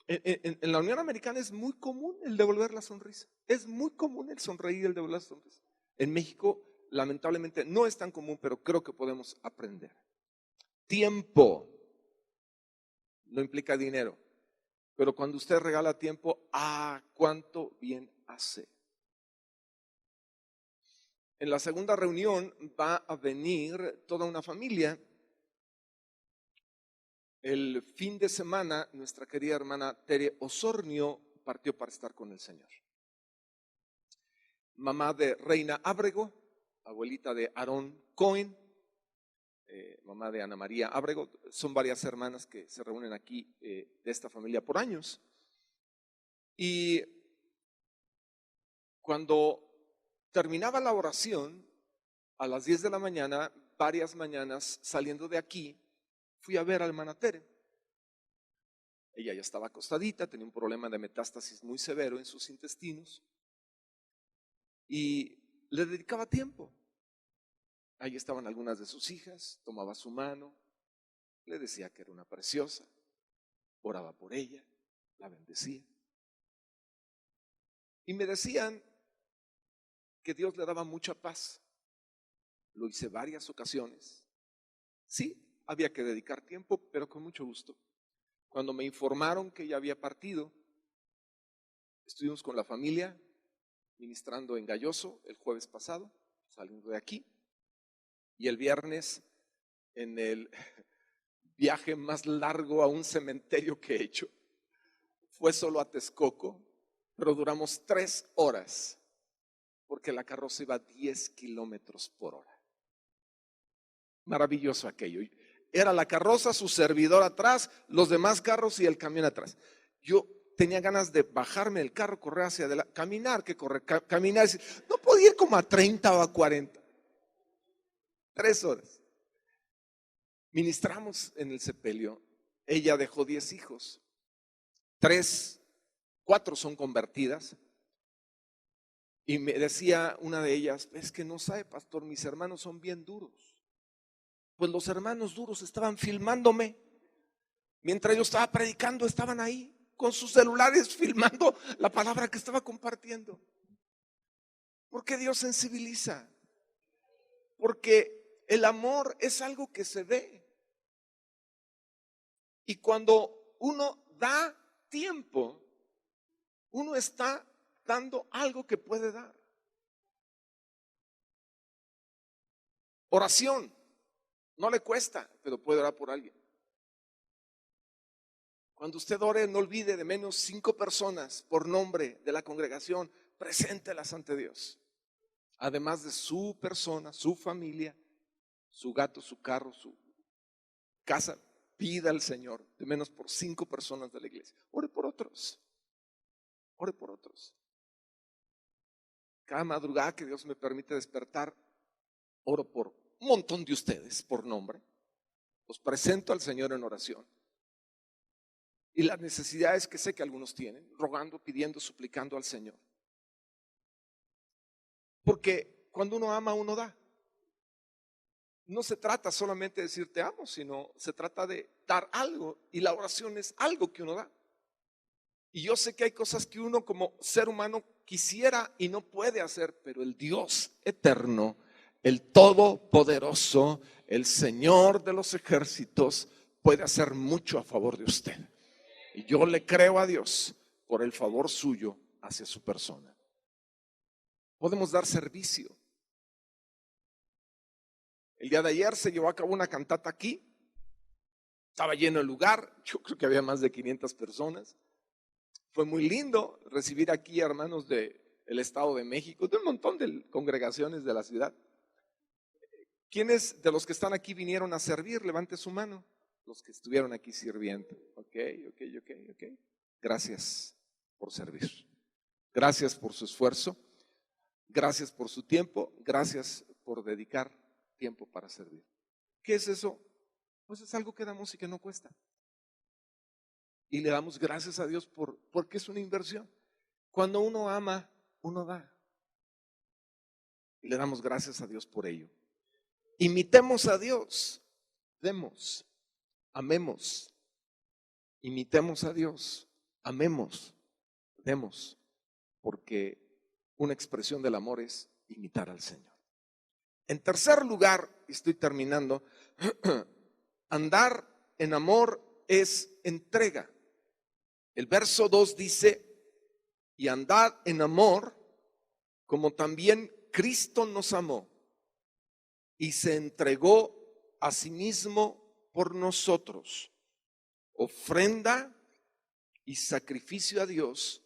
en la Unión Americana es muy común el devolver la sonrisa. Es muy común el sonreír y el devolver la sonrisa. En México, lamentablemente, no es tan común, pero creo que podemos aprender. Tiempo no implica dinero, pero cuando usted regala tiempo, cuánto bien hace. En la segunda reunión va a venir toda una familia. El fin de semana, nuestra querida hermana Tere Osornio partió para estar con el Señor. Mamá de Reina Ábrego, abuelita de Aarón Cohen, mamá de Ana María Ábrego. Son varias hermanas que se reúnen aquí de esta familia por años. Y cuando terminaba la oración, a las 10 de la mañana, varias mañanas saliendo de aquí, fui a ver a la hermana Tere. Ella ya estaba acostadita, tenía un problema de metástasis muy severo en sus intestinos y le dedicaba tiempo. Ahí estaban algunas de sus hijas, tomaba su mano, le decía que era una preciosa, oraba por ella, la bendecía. Y me decían que Dios le daba mucha paz. Lo hice varias ocasiones. Sí, había que dedicar tiempo, pero con mucho gusto. Cuando me informaron que ella había partido, estuvimos con la familia ministrando en Galloso el jueves pasado, saliendo de aquí. Y el viernes, en el viaje más largo a un cementerio que he hecho, fue solo a Texcoco, pero duramos 3 horas, porque la carroza iba a 10 kilómetros por hora. Maravilloso aquello. Era la carroza, su servidor atrás, los demás carros y el camión atrás. Yo tenía ganas de bajarme del carro, correr hacia adelante, caminar, caminar. No podía ir como a 30 o a 40. 3 horas. Ministramos en el sepelio. Ella dejó 10 hijos. 4 son convertidas. Y me decía una de ellas, es que no sabe, pastor, mis hermanos son bien duros. Pues los hermanos duros estaban filmándome. Mientras yo estaba predicando, estaban ahí con sus celulares filmando la palabra que estaba compartiendo. Porque Dios sensibiliza. Porque el amor es algo que se ve. Y cuando uno da tiempo, uno está dando algo que puede dar. Oración, no le cuesta, pero puede orar por alguien. Cuando usted ore, no olvide de menos 5 personas por nombre de la congregación, preséntelas ante Dios. Además de su persona, su familia, su gato, su carro, su casa, pida al Señor de menos por 5 personas de la iglesia. Ore por otros. Ore por otros. Cada madrugada que Dios me permite despertar, oro por un montón de ustedes por nombre. Los presento al Señor en oración. Y las necesidades que sé que algunos tienen, rogando, pidiendo, suplicando al Señor. Porque cuando uno ama, uno da. No se trata solamente de decir te amo, sino se trata de dar algo. Y la oración es algo que uno da. Y yo sé que hay cosas que uno como ser humano quisiera y no puede hacer, pero el Dios eterno, el Todopoderoso, el Señor de los ejércitos, puede hacer mucho a favor de usted. Y yo le creo a Dios por el favor suyo hacia su persona. Podemos dar servicio. El día de ayer se llevó a cabo una cantata aquí. Estaba lleno el lugar. Yo creo que había más de 500 personas. Fue muy lindo recibir aquí a hermanos del Estado de México, de un montón de congregaciones de la ciudad. ¿Quiénes de los que están aquí vinieron a servir? Levante su mano. Los que estuvieron aquí sirviendo. Ok. Gracias por servir. Gracias por su esfuerzo. Gracias por su tiempo. Gracias por dedicar tiempo para servir. ¿Qué es eso? Pues es algo que damos y que no cuesta. Y le damos gracias a Dios porque es una inversión. Cuando uno ama, uno da. Y le damos gracias a Dios por ello. Imitemos a Dios. Demos. Amemos. Imitemos a Dios. Amemos. Demos. Porque una expresión del amor es imitar al Señor. En tercer lugar, estoy terminando, andar en amor es entrega. El verso 2 dice, y andad en amor como también Cristo nos amó y se entregó a sí mismo por nosotros, ofrenda y sacrificio a Dios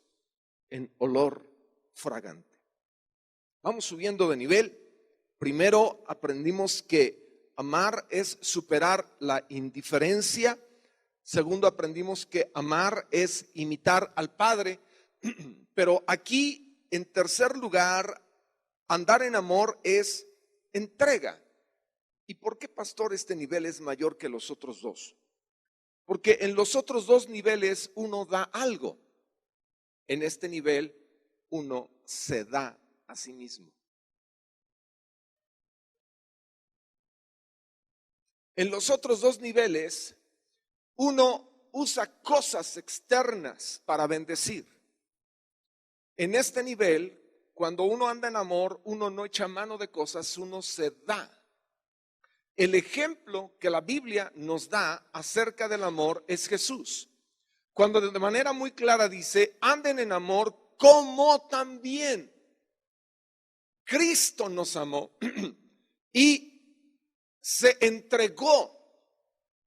en olor fragante. Vamos subiendo de nivel. Primero aprendimos que amar es superar la indiferencia. Segundo, aprendimos que amar es imitar al Padre. Pero aquí, en tercer lugar, andar en amor es entrega. ¿Y por qué, pastor, este nivel es mayor que los otros dos? Porque en los otros dos niveles uno da algo. En este nivel uno se da a sí mismo. En los otros dos niveles uno usa cosas externas para bendecir. En este nivel, cuando uno anda en amor, uno no echa mano de cosas, uno se da. El ejemplo que la Biblia nos da acerca del amor es Jesús. Cuando de manera muy clara dice, anden en amor como también Cristo nos amó y se entregó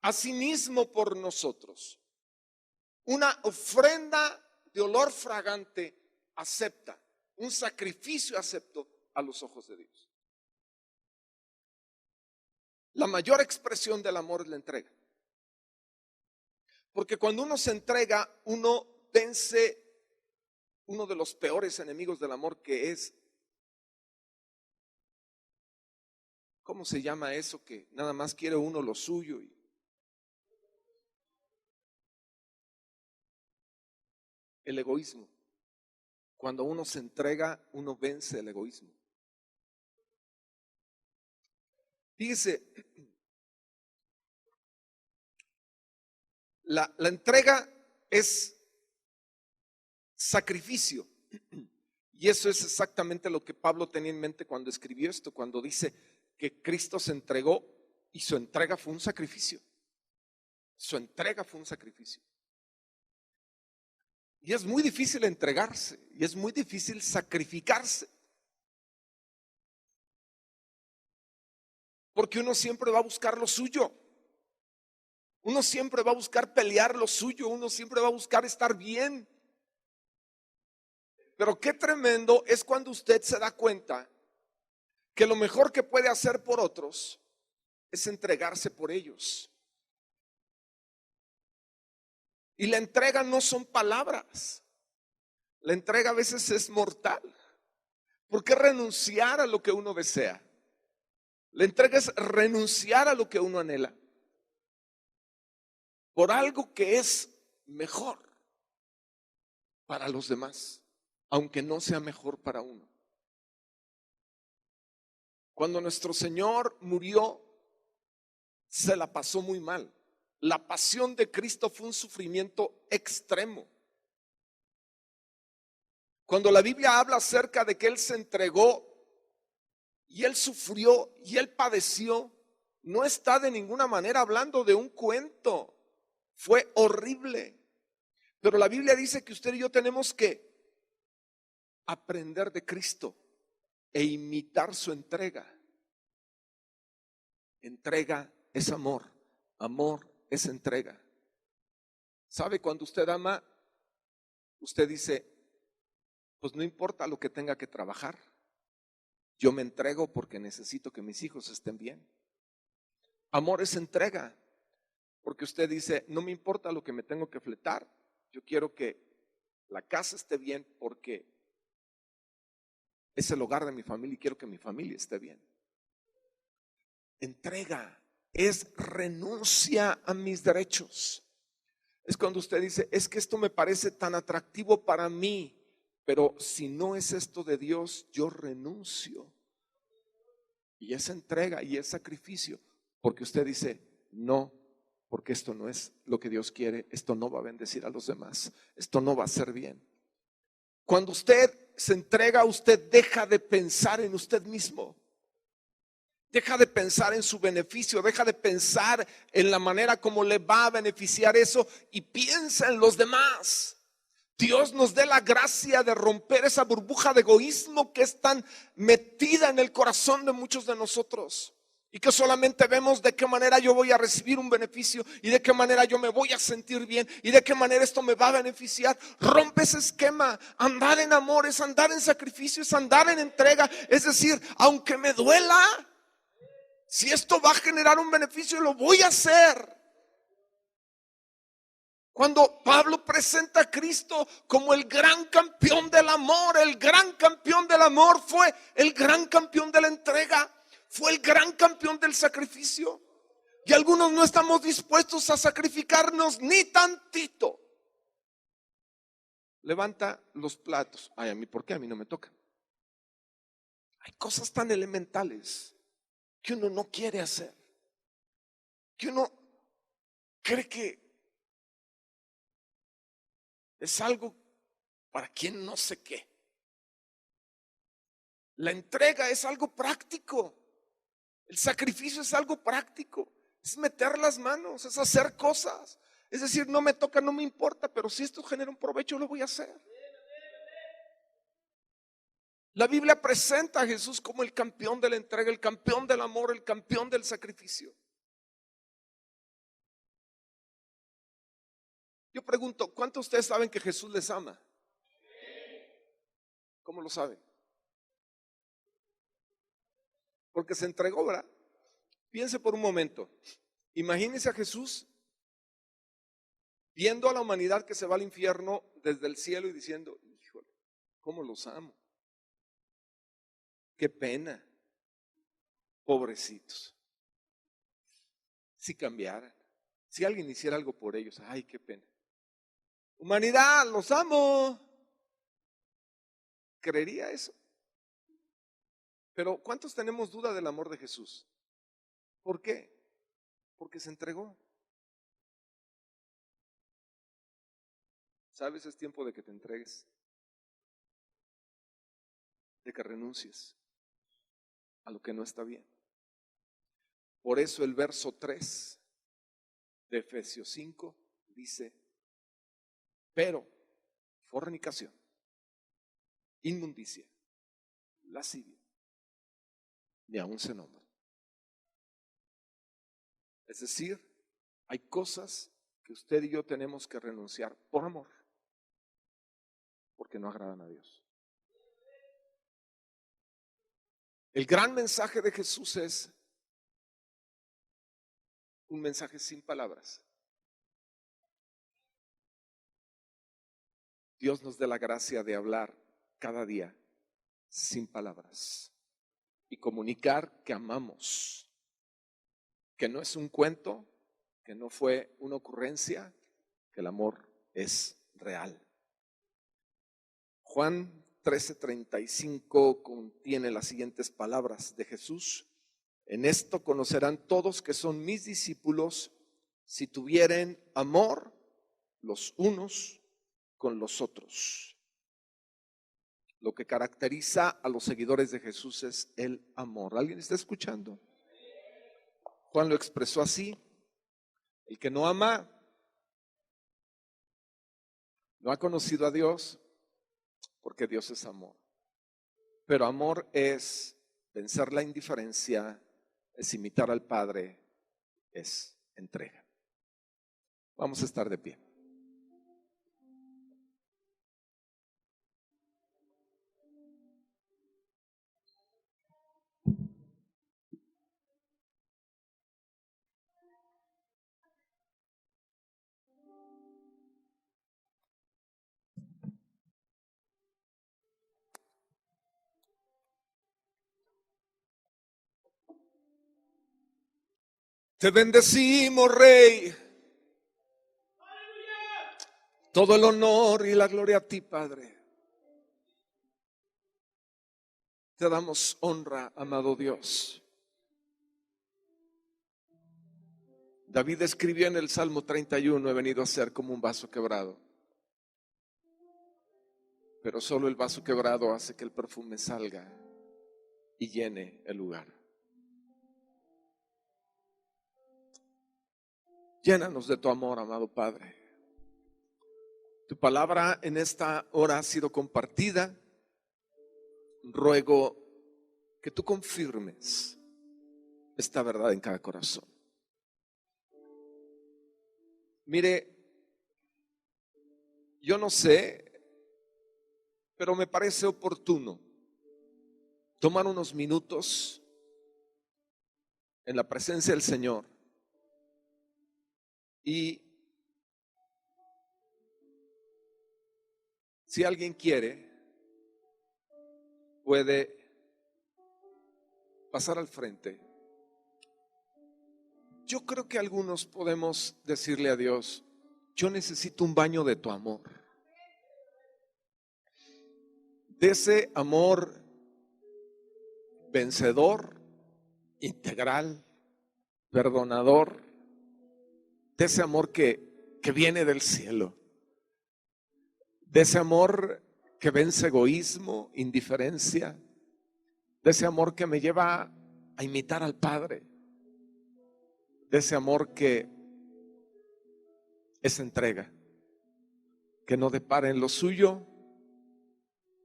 a sí mismo por nosotros. Una ofrenda de olor fragante acepta, un sacrificio acepto a los ojos de Dios. La mayor expresión del amor es la entrega. Porque cuando uno se entrega, uno vence uno de los peores enemigos del amor, que es, ¿cómo se llama eso? Que nada más quiere uno lo suyo. El egoísmo. Cuando uno se entrega, uno vence el egoísmo. Fíjese, la entrega es sacrificio. Y eso es exactamente lo que Pablo tenía en mente cuando escribió esto, cuando dice que Cristo se entregó y su entrega fue un sacrificio. Su entrega fue un sacrificio. Y es muy difícil entregarse, y es muy difícil sacrificarse. Porque uno siempre va a buscar lo suyo. Uno siempre va a buscar pelear lo suyo. Uno siempre va a buscar estar bien. Pero qué tremendo es cuando usted se da cuenta que lo mejor que puede hacer por otros es entregarse por ellos. Y la entrega no son palabras. La entrega a veces es mortal. ¿Por qué renunciar a lo que uno desea? La entrega es renunciar a lo que uno anhela por algo que es mejor para los demás, aunque no sea mejor para uno. Cuando nuestro Señor murió, se la pasó muy mal. La pasión de Cristo fue un sufrimiento extremo. Cuando la Biblia habla acerca de que Él se entregó y Él sufrió y Él padeció, no está de ninguna manera hablando de un cuento. Fue horrible. Pero la Biblia dice que usted y yo tenemos que aprender de Cristo e imitar su entrega. Entrega es amor, amor es entrega. ¿Sabe? Cuando usted ama, usted dice, pues no importa lo que tenga que trabajar, yo me entrego porque necesito que mis hijos estén bien. Amor es entrega, porque usted dice, no me importa lo que me tengo que fletar, yo quiero que la casa esté bien porque es el hogar de mi familia y quiero que mi familia esté bien. Entrega es renuncia a mis derechos. Es cuando usted dice, es que esto me parece tan atractivo para mí, pero si no es esto de Dios, yo renuncio. Y es entrega y es sacrificio, porque usted dice, no, porque esto no es lo que Dios quiere, esto no va a bendecir a los demás, esto no va a ser bien. Cuando usted se entrega, usted deja de pensar en usted mismo. Deja de pensar en su beneficio, deja de pensar en la manera como le va a beneficiar eso y piensa en los demás. Dios nos dé la gracia de romper esa burbuja de egoísmo que es tan metida en el corazón de muchos de nosotros y que solamente vemos de qué manera yo voy a recibir un beneficio y de qué manera yo me voy a sentir bien y de qué manera esto me va a beneficiar. Rompe ese esquema. Andar en amor es andar en sacrificio, es andar en entrega. Es decir, aunque me duela, si esto va a generar un beneficio, lo voy a hacer. Cuando Pablo presenta a Cristo como el gran campeón del amor, el gran campeón del amor fue el gran campeón de la entrega, fue el gran campeón del sacrificio. Y algunos no estamos dispuestos a sacrificarnos ni tantito. Levanta los platos. Ay, a mí, ¿por qué? A mí no me toca. Hay cosas tan elementales que uno no quiere hacer, que uno cree que es algo para quien no sé qué. La entrega es algo práctico. El sacrificio es algo práctico. Es meter las manos, es hacer cosas. Es decir, no me toca, no me importa, pero si esto genera un provecho, lo voy a hacer. La Biblia presenta a Jesús como el campeón de la entrega, el campeón del amor, el campeón del sacrificio. Yo pregunto, ¿cuántos de ustedes saben que Jesús les ama? ¿Cómo lo saben? Porque se entregó, ¿verdad? Piense por un momento. Imagínense a Jesús viendo a la humanidad que se va al infierno desde el cielo y diciendo, híjole, ¿cómo los amo? Qué pena, pobrecitos. Si cambiaran, si alguien hiciera algo por ellos, ay, qué pena. Humanidad, los amo. ¿Creería eso? Pero ¿cuántos tenemos duda del amor de Jesús? ¿Por qué? Porque se entregó. ¿Sabes? Es tiempo de que te entregues, de que renuncies a lo que no está bien. Por eso el verso 3 de Efesios 5 dice: pero fornicación, inmundicia, lascivia, ni aún se nombra. Es decir, hay cosas que usted y yo tenemos que renunciar por amor, porque no agradan a Dios. El gran mensaje de Jesús es un mensaje sin palabras. Dios nos dé la gracia de hablar cada día sin palabras y comunicar que amamos, que no es un cuento, que no fue una ocurrencia, que el amor es real. Juan 13:35 contiene las siguientes palabras de Jesús: en esto conocerán todos que son mis discípulos, si tuvieren amor los unos con los otros. Lo que caracteriza a los seguidores de Jesús es el amor. ¿Alguien está escuchando? Juan lo expresó así: el que no ama no ha conocido a Dios, porque Dios es amor. Pero amor es vencer la indiferencia, es imitar al Padre, es entrega. Vamos a estar de pie. Te bendecimos, Rey. Todo el honor y la gloria a ti, Padre. Te damos honra, amado Dios. David escribió en el Salmo 31: he venido a ser como un vaso quebrado. Pero solo el vaso quebrado hace que el perfume salga y llene el lugar. Llénanos de tu amor, amado Padre. Tu palabra en esta hora ha sido compartida. Ruego que tú confirmes esta verdad en cada corazón. Mire, yo no sé, pero me parece oportuno tomar unos minutos en la presencia del Señor y si alguien quiere, puede pasar al frente. Yo creo que algunos podemos decirle a Dios: yo necesito un baño de tu amor, de ese amor vencedor, integral, perdonador, de ese amor que viene del cielo, de ese amor que vence egoísmo, indiferencia, de ese amor que me lleva a imitar al Padre, de ese amor que es entrega, que no depara en lo suyo,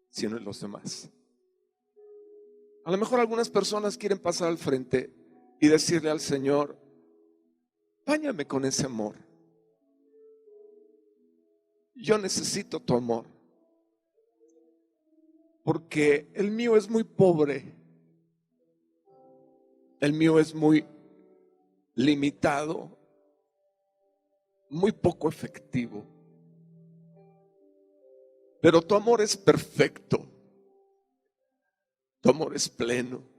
sino en los demás. A lo mejor algunas personas quieren pasar al frente y decirle al Señor: báñame con ese amor. Yo necesito tu amor, porque el mío es muy pobre, el mío es muy limitado, muy poco efectivo. Pero tu amor es perfecto, tu amor es pleno.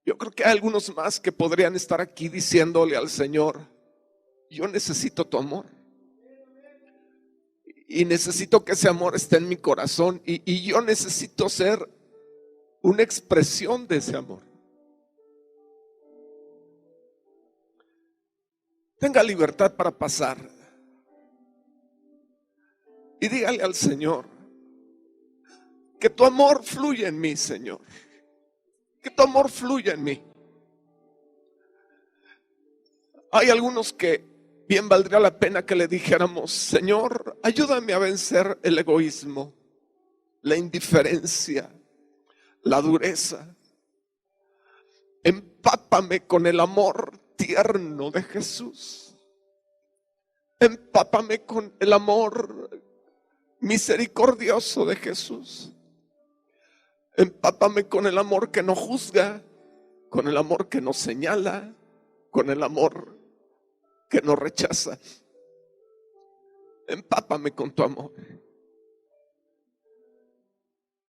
Yo creo que hay algunos más que podrían estar aquí diciéndole al Señor: yo necesito tu amor y necesito que ese amor esté en mi corazón y yo necesito ser una expresión de ese amor. Tenga libertad para pasar y dígale al Señor: que tu amor fluya en mí, Señor, que tu amor fluya en mí. Hay algunos que bien valdría la pena que le dijéramos: Señor, ayúdame a vencer el egoísmo, la indiferencia, la dureza. Empápame con el amor tierno de Jesús. Empápame con el amor misericordioso de Jesús. Empápame con el amor que no juzga, con el amor que no señala, con el amor que no rechaza. Empápame con tu amor.